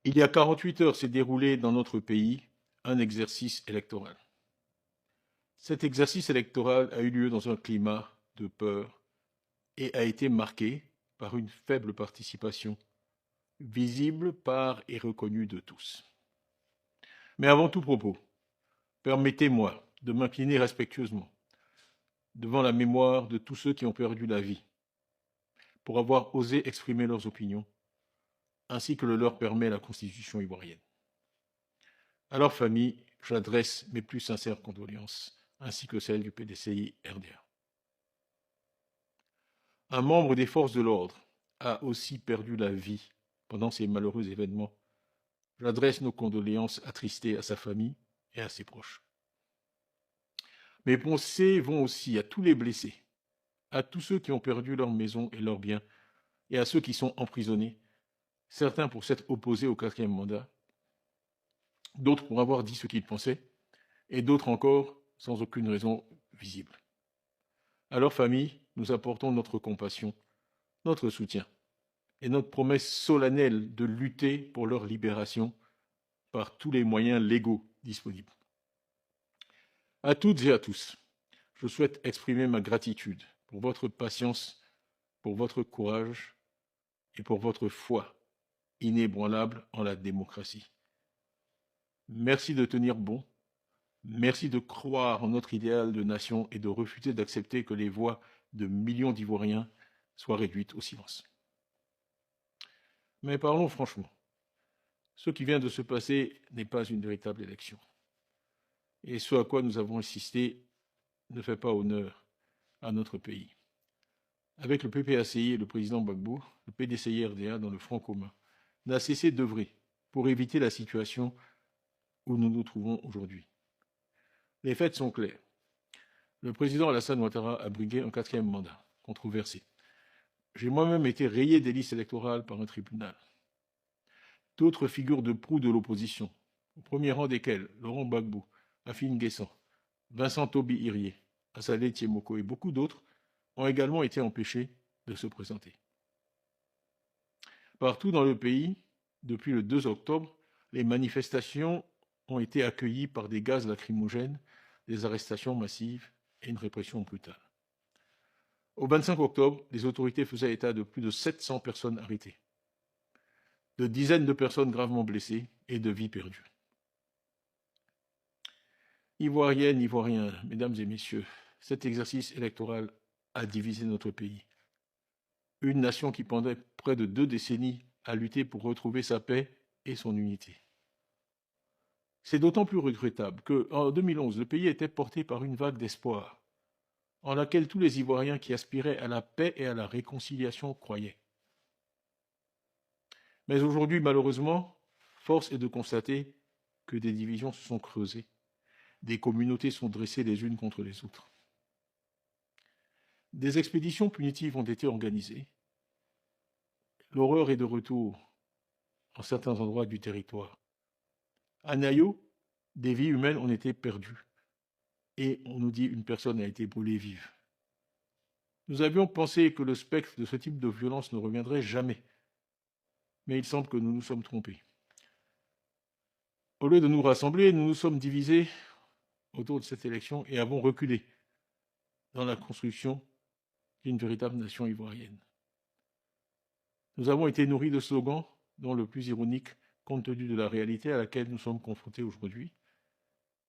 Il y a 48 heures s'est déroulé dans notre pays un exercice électoral. Cet exercice électoral a eu lieu dans un climat de peur et a été marqué par une faible participation, visible par et reconnue de tous. Mais avant tout propos, permettez-moi de m'incliner respectueusement devant la mémoire de tous ceux qui ont perdu la vie pour avoir osé exprimer leurs opinions, ainsi que le leur permet la Constitution ivoirienne. À leur famille, j'adresse mes plus sincères condoléances, ainsi que celles du PDCI-RDA. Un membre des forces de l'ordre a aussi perdu la vie pendant ces malheureux événements. J'adresse nos condoléances attristées à sa famille et à ses proches. Mes pensées vont aussi à tous les blessés, à tous ceux qui ont perdu leur maison et leurs biens, et à ceux qui sont emprisonnés, certains pour s'être opposés au quatrième mandat, d'autres pour avoir dit ce qu'ils pensaient, et d'autres encore sans aucune raison visible. À leur famille, nous apportons notre compassion, notre soutien et notre promesse solennelle de lutter pour leur libération par tous les moyens légaux disponibles. À toutes et à tous, je souhaite exprimer ma gratitude pour votre patience, pour votre courage et pour votre foi inébranlable en la démocratie. Merci de tenir bon. Merci de croire en notre idéal de nation et de refuser d'accepter que les voix de millions d'Ivoiriens soient réduites au silence. Mais parlons franchement. Ce qui vient de se passer n'est pas une véritable élection. Et ce à quoi nous avons insisté ne fait pas honneur à notre pays. Avec le PPACI et le président Gbagbo, le PDCI-RDA dans le front commun n'a cessé d'œuvrer pour éviter la situation où nous nous trouvons aujourd'hui. Les faits sont clairs. Le président Alassane Ouattara a brigué un quatrième mandat, controversé. J'ai moi-même été rayé des listes électorales par un tribunal. D'autres figures de proue de l'opposition, au premier rang desquelles Laurent Gbagbo, Afine Guessan, Vincent Toby Irié, Assalé Tiemoko et beaucoup d'autres, ont également été empêchés de se présenter. Partout dans le pays, depuis le 2 octobre, les manifestations ont été accueillies par des gaz lacrymogènes, des arrestations massives et une répression brutale. Au 25 octobre, les autorités faisaient état de plus de 700 personnes arrêtées, de dizaines de personnes gravement blessées et de vies perdues. Ivoiriennes, Ivoiriens, mesdames et messieurs, cet exercice électoral a divisé notre pays. Une nation qui pendant près de 2 décennies a lutté pour retrouver sa paix et son unité. C'est d'autant plus regrettable qu'en 2011, le pays était porté par une vague d'espoir, en laquelle tous les Ivoiriens qui aspiraient à la paix et à la réconciliation croyaient. Mais aujourd'hui, malheureusement, force est de constater que des divisions se sont creusées, des communautés sont dressées les unes contre les autres. Des expéditions punitives ont été organisées. L'horreur est de retour en certains endroits du territoire. À Nayo, des vies humaines ont été perdues et on nous dit une personne a été brûlée vive. Nous avions pensé que le spectre de ce type de violence ne reviendrait jamais, mais il semble que nous nous sommes trompés. Au lieu de nous rassembler, nous nous sommes divisés autour de cette élection et avons reculé dans la construction d'une véritable nation ivoirienne. Nous avons été nourris de slogans dont le plus ironique, compte tenu de la réalité à laquelle nous sommes confrontés aujourd'hui,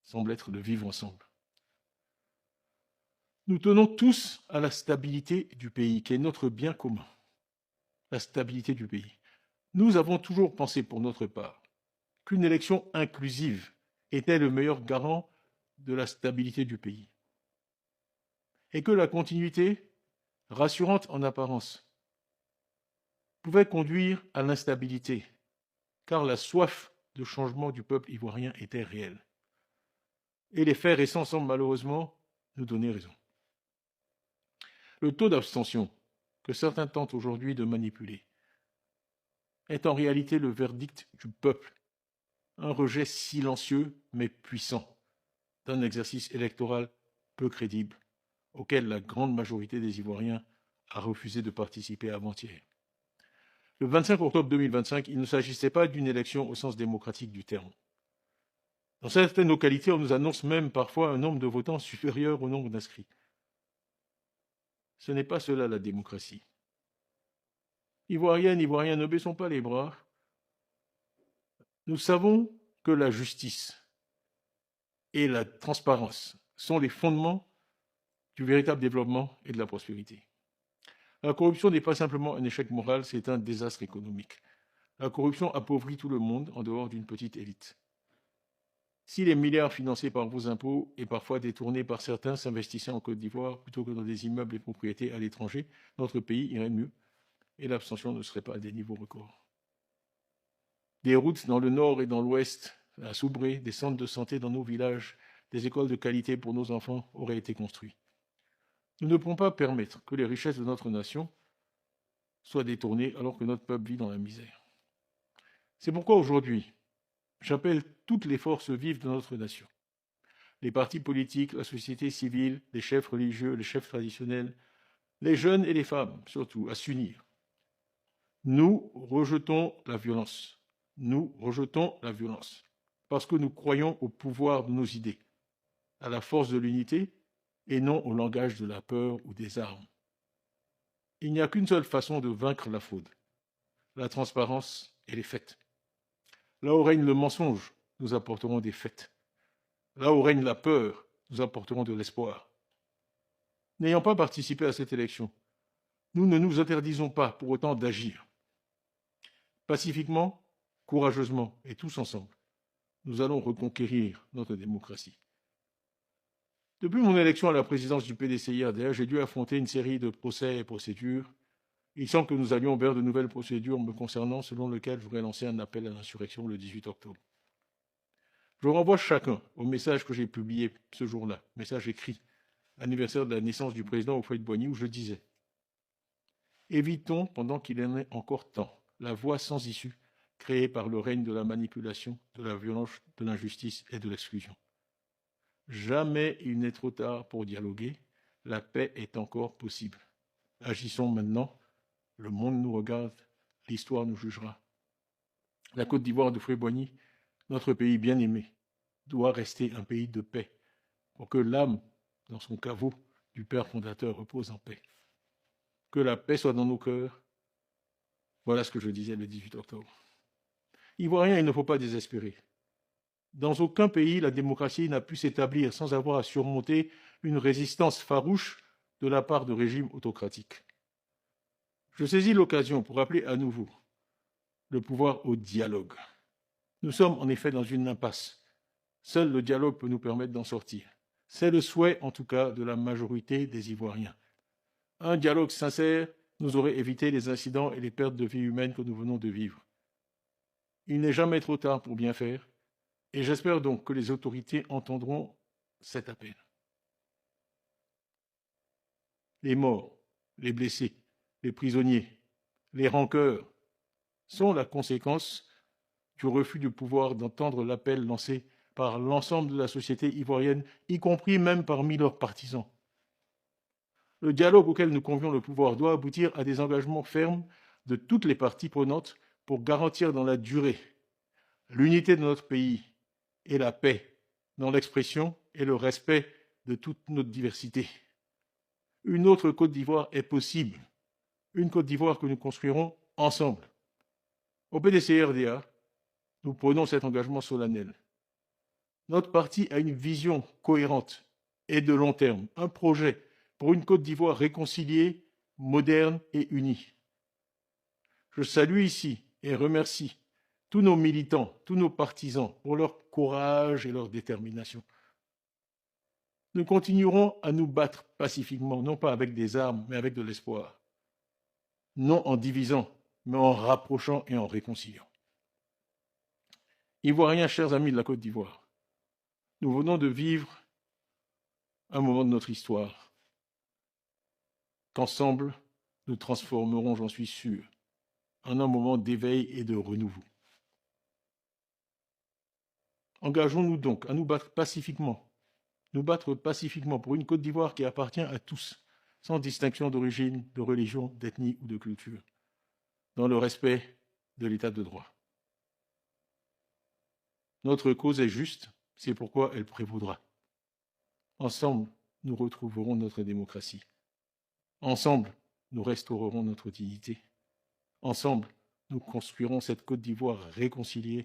semble être de vivre ensemble. Nous tenons tous à la stabilité du pays, qui est notre bien commun. La stabilité du pays. Nous avons toujours pensé pour notre part qu'une élection inclusive était le meilleur garant de la stabilité du pays. Et que la continuité, rassurante en apparence, pouvait conduire à l'instabilité, car la soif de changement du peuple ivoirien était réelle. Et les faits récents semblent malheureusement nous donner raison. Le taux d'abstention que certains tentent aujourd'hui de manipuler est en réalité le verdict du peuple, un rejet silencieux mais puissant d'un exercice électoral peu crédible auquel la grande majorité des Ivoiriens a refusé de participer avant-hier. Le 25 octobre 2025, il ne s'agissait pas d'une élection au sens démocratique du terme. Dans certaines localités, on nous annonce même parfois un nombre de votants supérieur au nombre d'inscrits. Ce n'est pas cela la démocratie. Ivoiriennes, Ivoiriens, ne baissons pas les bras. Nous savons que la justice et la transparence sont les fondements du véritable développement et de la prospérité. La corruption n'est pas simplement un échec moral, c'est un désastre économique. La corruption appauvrit tout le monde en dehors d'une petite élite. Si les milliards financés par vos impôts et parfois détournés par certains s'investissaient en Côte d'Ivoire plutôt que dans des immeubles et propriétés à l'étranger, notre pays irait mieux et l'abstention ne serait pas à des niveaux records. Des routes dans le nord et dans l'ouest, à Soubré, des centres de santé dans nos villages, des écoles de qualité pour nos enfants auraient été construits. Nous ne pouvons pas permettre que les richesses de notre nation soient détournées alors que notre peuple vit dans la misère. C'est pourquoi aujourd'hui, j'appelle toutes les forces vives de notre nation, les partis politiques, la société civile, les chefs religieux, les chefs traditionnels, les jeunes et les femmes surtout, à s'unir. Nous rejetons la violence. Nous rejetons la violence parce que nous croyons au pouvoir de nos idées, à la force de l'unité et non au langage de la peur ou des armes. Il n'y a qu'une seule façon de vaincre la fraude, la transparence et les faits. Là où règne le mensonge, nous apporterons des faits. Là où règne la peur, nous apporterons de l'espoir. N'ayant pas participé à cette élection, nous ne nous interdisons pas pour autant d'agir. Pacifiquement, courageusement et tous ensemble, nous allons reconquérir notre démocratie. Depuis mon élection à la présidence du PDCI-RDA, j'ai dû affronter une série de procès et procédures. Il semble que nous allions vers de nouvelles procédures me concernant, selon lesquelles j'aurais lancé un appel à l'insurrection le 18 octobre. Je renvoie chacun au message que j'ai publié ce jour-là, message écrit, anniversaire de la naissance du président Houphouët-Boigny, où je disais « Évitons, pendant qu'il en est encore temps, la voie sans issue créée par le règne de la manipulation, de la violence, de l'injustice et de l'exclusion. Jamais il n'est trop tard pour dialoguer, la paix est encore possible. Agissons maintenant, le monde nous regarde, l'histoire nous jugera. La Côte d'Ivoire de Houphouët-Boigny, notre pays bien-aimé, doit rester un pays de paix, pour que l'âme, dans son caveau, du Père fondateur repose en paix. Que la paix soit dans nos cœurs. Voilà ce que je disais le 18 octobre. Ivoiriens, il ne faut pas désespérer. Dans aucun pays, la démocratie n'a pu s'établir sans avoir à surmonter une résistance farouche de la part de régimes autocratiques. Je saisis l'occasion pour rappeler à nouveau le pouvoir au dialogue. Nous sommes en effet dans une impasse. Seul le dialogue peut nous permettre d'en sortir. C'est le souhait, en tout cas, de la majorité des Ivoiriens. Un dialogue sincère nous aurait évité les incidents et les pertes de vies humaines que nous venons de vivre. Il n'est jamais trop tard pour bien faire, et j'espère donc que les autorités entendront cet appel. Les morts, les blessés, les prisonniers, les rancœurs sont la conséquence du refus du pouvoir d'entendre l'appel lancé par l'ensemble de la société ivoirienne, y compris même parmi leurs partisans. Le dialogue auquel nous convions le pouvoir doit aboutir à des engagements fermes de toutes les parties prenantes pour garantir dans la durée l'unité de notre pays et la paix dans l'expression et le respect de toute notre diversité. Une autre Côte d'Ivoire est possible, une Côte d'Ivoire que nous construirons ensemble. Au PDCI-RDA, nous prenons cet engagement solennel. Notre parti a une vision cohérente et de long terme, un projet pour une Côte d'Ivoire réconciliée, moderne et unie. Je salue ici et remercie tous nos militants, tous nos partisans pour leur courage et leur détermination. Nous continuerons à nous battre pacifiquement, non pas avec des armes, mais avec de l'espoir. Non en divisant, mais en rapprochant et en réconciliant. Ivoiriens, chers amis de la Côte d'Ivoire, nous venons de vivre un moment de notre histoire qu'ensemble, nous transformerons, j'en suis sûr, en un moment d'éveil et de renouveau. Engageons-nous donc à nous battre pacifiquement pour une Côte d'Ivoire qui appartient à tous, sans distinction d'origine, de religion, d'ethnie ou de culture. dans le respect de l'état de droit. Notre cause est juste, c'est pourquoi elle prévaudra. Ensemble, nous retrouverons notre démocratie. Ensemble, nous restaurerons notre dignité. Ensemble, nous construirons cette Côte d'Ivoire réconciliée